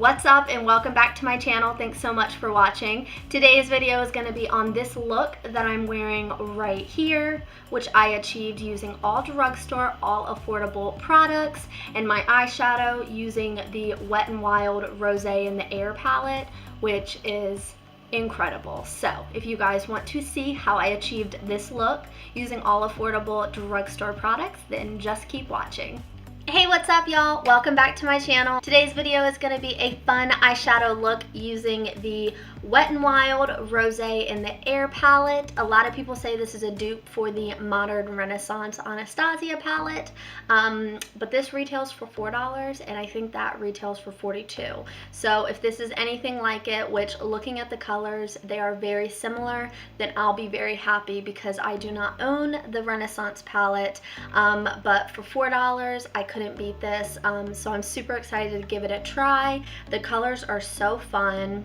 What's up and welcome back to my channel. Thanks so much for watching. Today's video is going to be on this look that I'm wearing right here, which I achieved using all Drugstore, all affordable products, and my eyeshadow using the Wet n Wild Rosé in the Air palette, which is incredible. So if you guys want to see how I achieved this look using all affordable Drugstore products, then just keep watching. Hey, what's up y'all? Welcome back to my channel. Today's video is going to be a fun eyeshadow look using the Wet n Wild Rosé in the Air palette. A lot of people say this is a dupe for the Modern Renaissance Anastasia palette, but this retails for $4 and I think that retails for $42. So if this is anything like it, which looking at the colors, they are very similar, then I'll be very happy because I do not own the Renaissance palette, but for $4 I couldn't beat this, so I'm super excited to give it a try. The colors are so fun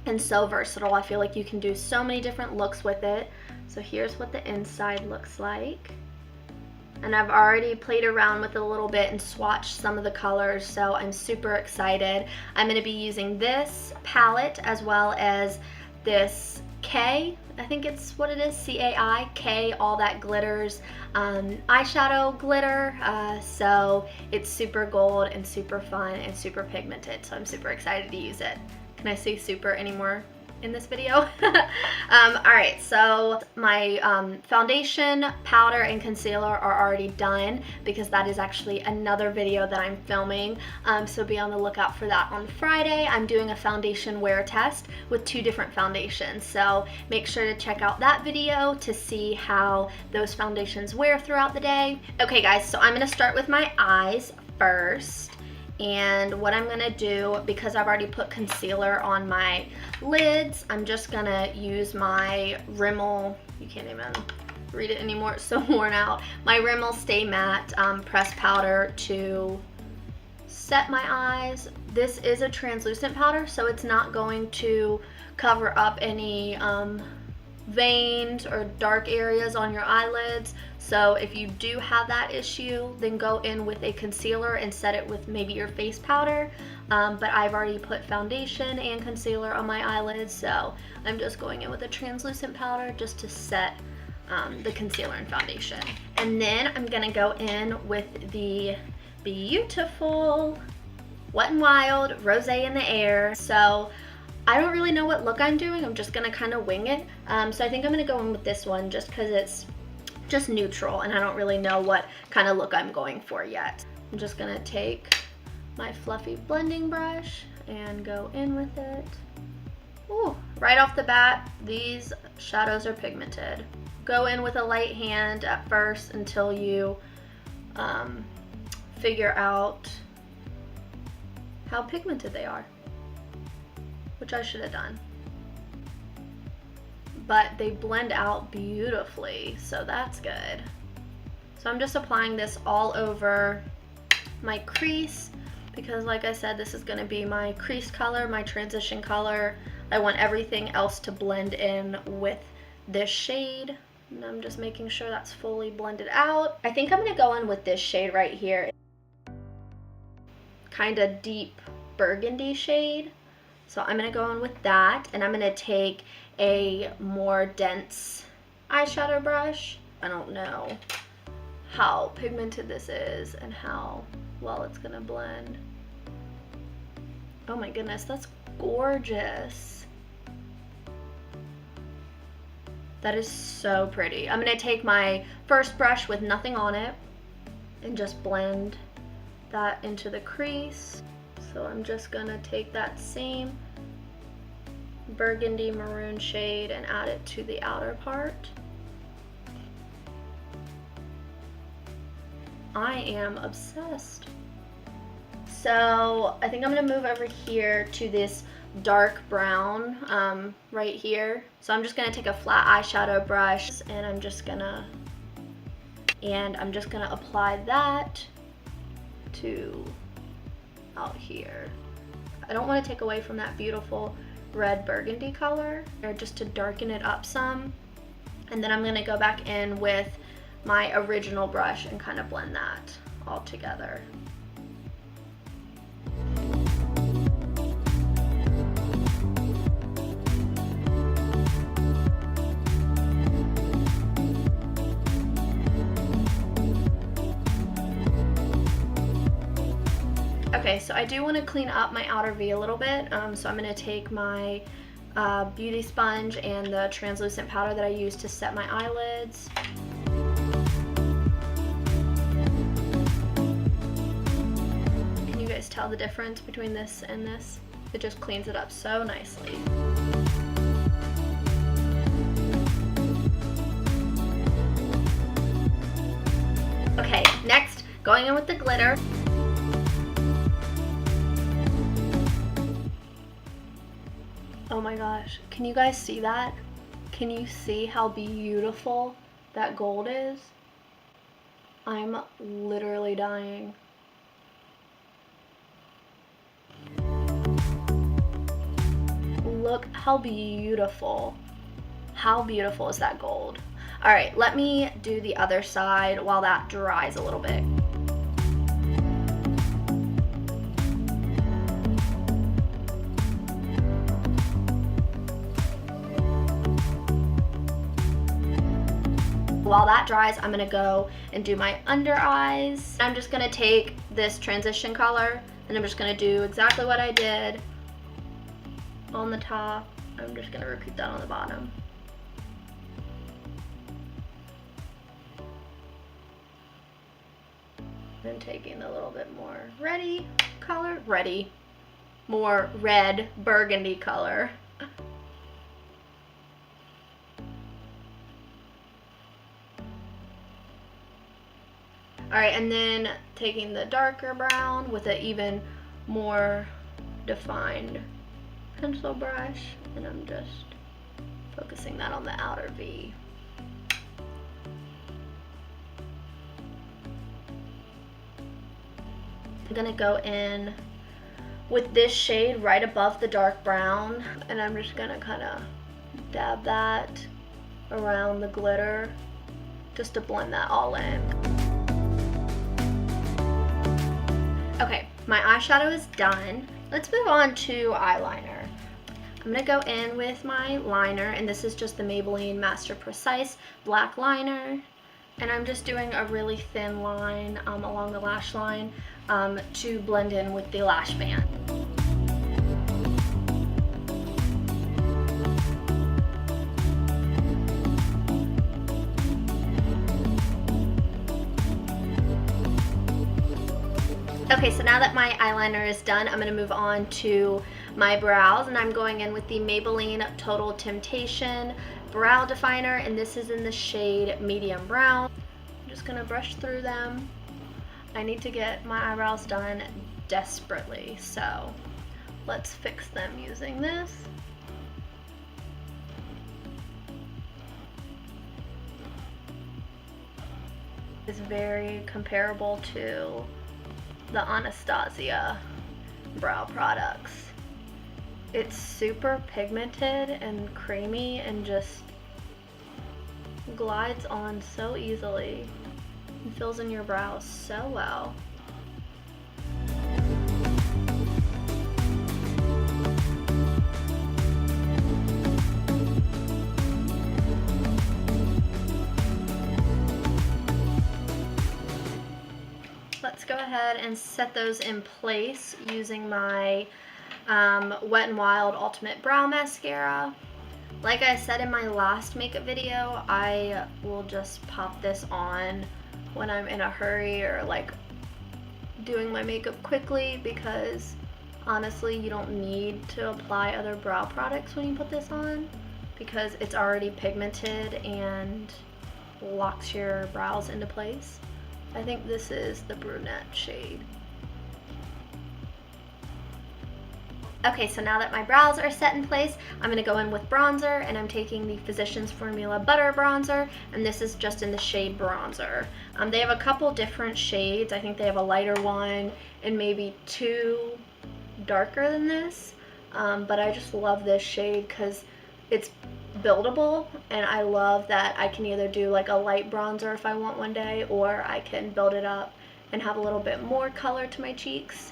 and so versatile. I feel like you can do so many different looks with it. So here's what the inside looks like. And I've already played around with it a little bit and swatched some of the colors, so I'm super excited. I'm going to be using this palette as well as this K, I think it's what it is, C-A-I, K, All That Glitters eyeshadow glitter. So it's super gold and super fun and super pigmented, so I'm super excited to use it. Can I say super anymore in this video? Alright, so my foundation, powder, and concealer are already done because that is actually another video that I'm filming, so be on the lookout for that on Friday. I'm doing a foundation wear test with 2 different foundations, so make sure to check out that video to see how those foundations wear throughout the day. Okay guys, so I'm going to start with my eyes first. And what I'm gonna do, because I've already put concealer on my lids, I'm just gonna use my Rimmel, you can't even read it anymore, it's so worn out, my Rimmel Stay Matte pressed powder to set my eyes. This is a translucent powder, so it's not going to cover up any veins or dark areas on your eyelids. So if you do have that issue, then go in with a concealer and set it with maybe your face powder, but I've already put foundation and concealer on my eyelids, so I'm just going in with a translucent powder just to set the concealer and foundation. And then I'm gonna go in with the beautiful Wet n Wild Rosé in the Air. So I don't really know what look I'm doing, I'm just gonna kind of wing it. So I think I'm gonna go in with this one just because it's just neutral and I don't really know what kind of look I'm going for yet. I'm just gonna take my fluffy blending brush and go in with it. Ooh, right off the bat, these shadows are pigmented. Go in with a light hand at first until you figure out how pigmented they are, which I should have done. But they blend out beautifully, so that's good. So I'm just applying this all over my crease because, like I said, this is going to be my crease color, my transition color. I want everything else to blend in with this shade, and I'm just making sure that's fully blended out. I think I'm going to go in with this shade right here, kind of deep burgundy shade. So I'm going to go in with that, and I'm going to take a more dense eyeshadow brush. I don't know how pigmented this is and how well it's going to blend. Oh my goodness, that's gorgeous. That is so pretty. I'm going to take my first brush with nothing on it and just blend that into the crease. So I'm just going to take that same burgundy maroon shade and add it to the outer part. I am obsessed. So I think I'm going to move over here to this dark brown right here. So I'm just going to take a flat eyeshadow brush and I'm just going to apply that to out here. I don't want to take away from that beautiful red burgundy color, or just to darken it up some. And then I'm going to go back in with my original brush and kind of blend that all together. Okay, so I do want to clean up my outer V a little bit, so I'm going to take my beauty sponge and the translucent powder that I use to set my eyelids. Can you guys tell the difference between this and this? It just cleans it up so nicely. Okay, next, going in with the glitter. Oh my gosh, can you guys see that? Can you see how beautiful that gold is? I'm literally dying. Look how beautiful. How beautiful is that gold? All right, let me do the other side while that dries a little bit. While that dries, I'm gonna go and do my under eyes. I'm just gonna take this transition color and I'm just gonna do exactly what I did on the top. I'm just gonna repeat that on the bottom. And taking a little bit more more red burgundy color. Alright, and then taking the darker brown with an even more defined pencil brush, and I'm just focusing that on the outer V. I'm gonna go in with this shade right above the dark brown, and I'm just gonna kind of dab that around the glitter just to blend that all in. Okay, my eyeshadow is done. Let's move on to eyeliner. I'm gonna go in with my liner, and this is just the Maybelline Master Precise black liner. And I'm just doing a really thin line along the lash line to blend in with the lash band. Okay, so now that my eyeliner is done, I'm going to move on to my brows, and I'm going in with the Maybelline Total Temptation Brow Definer, and this is in the shade Medium Brown. I'm just going to brush through them. I need to get my eyebrows done desperately, so let's fix them using this. It's very comparable to the Anastasia brow products. It's super pigmented and creamy and just glides on so easily and fills in your brows so well. Let's go ahead and set those in place using my Wet n Wild Ultimate Brow Mascara. Like I said in my last makeup video, I will just pop this on when I'm in a hurry or like doing my makeup quickly, because honestly you don't need to apply other brow products when you put this on, because it's already pigmented and locks your brows into place. I think this is the brunette shade. Okay, so now that my brows are set in place, I'm going to go in with bronzer, and I'm taking the Physicians Formula Butter Bronzer, and this is just in the shade Bronzer. They have a couple different shades. I think they have a lighter one and maybe two darker than this, but I just love this shade because it's buildable, and I love that I can either do like a light bronzer if I want one day, or I can build it up and have a little bit more color to my cheeks.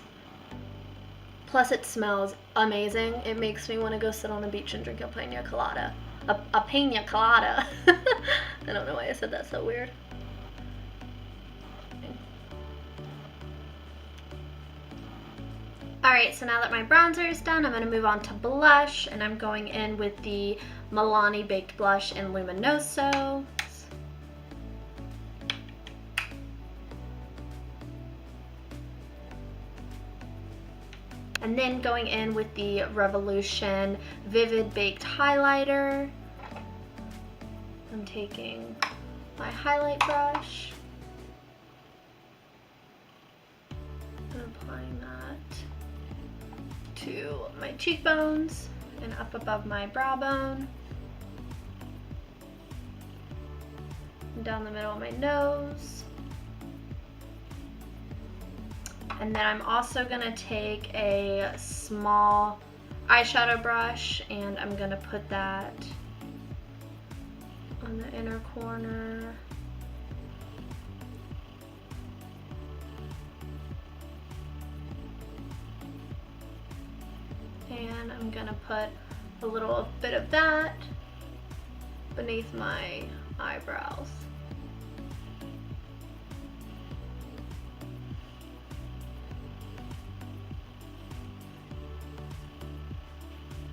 Plus it smells amazing. It makes me want to go sit on the beach and drink a pina colada. A pina colada. I don't know why I said that so weird. Alright, so now that my bronzer is done, I'm going to move on to blush, and I'm going in with the Milani Baked Blush in Luminoso. And then going in with the Revolution Vivid Baked Highlighter. I'm taking my highlight brush and applying that to my cheekbones and up above my brow bone, and down the middle of my nose. And then I'm also gonna take a small eyeshadow brush and I'm gonna put that on the inner corner. And I'm gonna put a little bit of that beneath my eyebrows.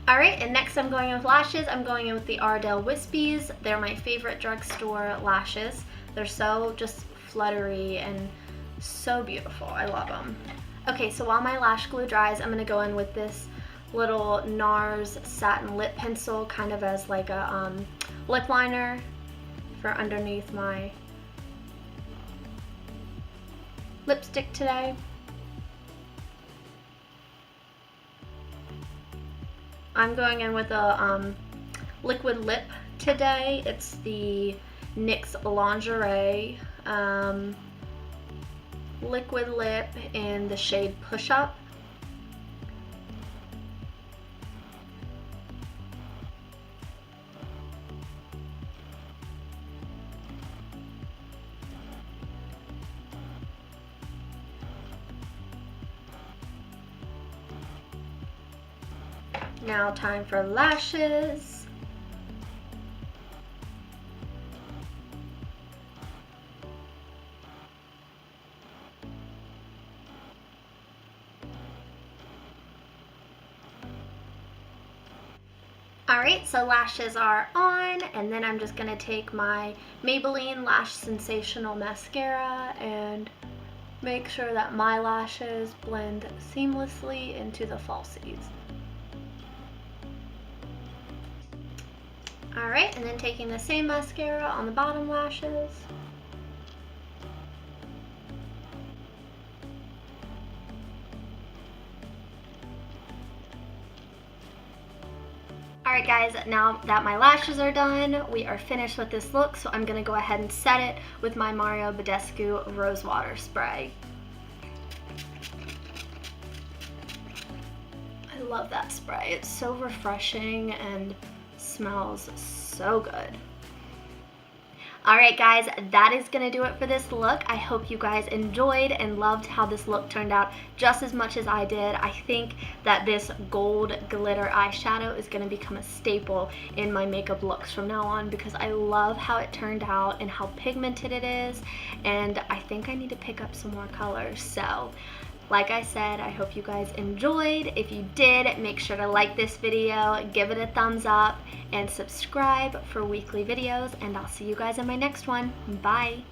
Alright, and next I'm going in with lashes. I'm going in with the Ardell Wispies. They're my favorite drugstore lashes. They're so just fluttery and so beautiful. I love them. Okay, so while my lash glue dries, I'm going to go in with this little NARS satin lip pencil, kind of as like a lip liner for underneath my lipstick today. I'm going in with a liquid lip today. It's the NYX Lingerie liquid lip in the shade Push Up. Now time for lashes. Alright, so lashes are on, and then I'm just going to take my Maybelline Lash Sensational Mascara and make sure that my lashes blend seamlessly into the falsies. Alright, and then taking the same mascara on the bottom lashes. Alright guys, now that my lashes are done, we are finished with this look, so I'm going to go ahead and set it with my Mario Badescu Rose Water Spray. I love that spray. It's so refreshing and smells so good. Alright guys, that is going to do it for this look. I hope you guys enjoyed and loved how this look turned out just as much as I did. I think that this gold glitter eyeshadow is going to become a staple in my makeup looks from now on because I love how it turned out and how pigmented it is, and I think I need to pick up some more colors. So like I said, I hope you guys enjoyed. If you did, make sure to like this video, give it a thumbs up, and subscribe for weekly videos, and I'll see you guys in my next one. Bye!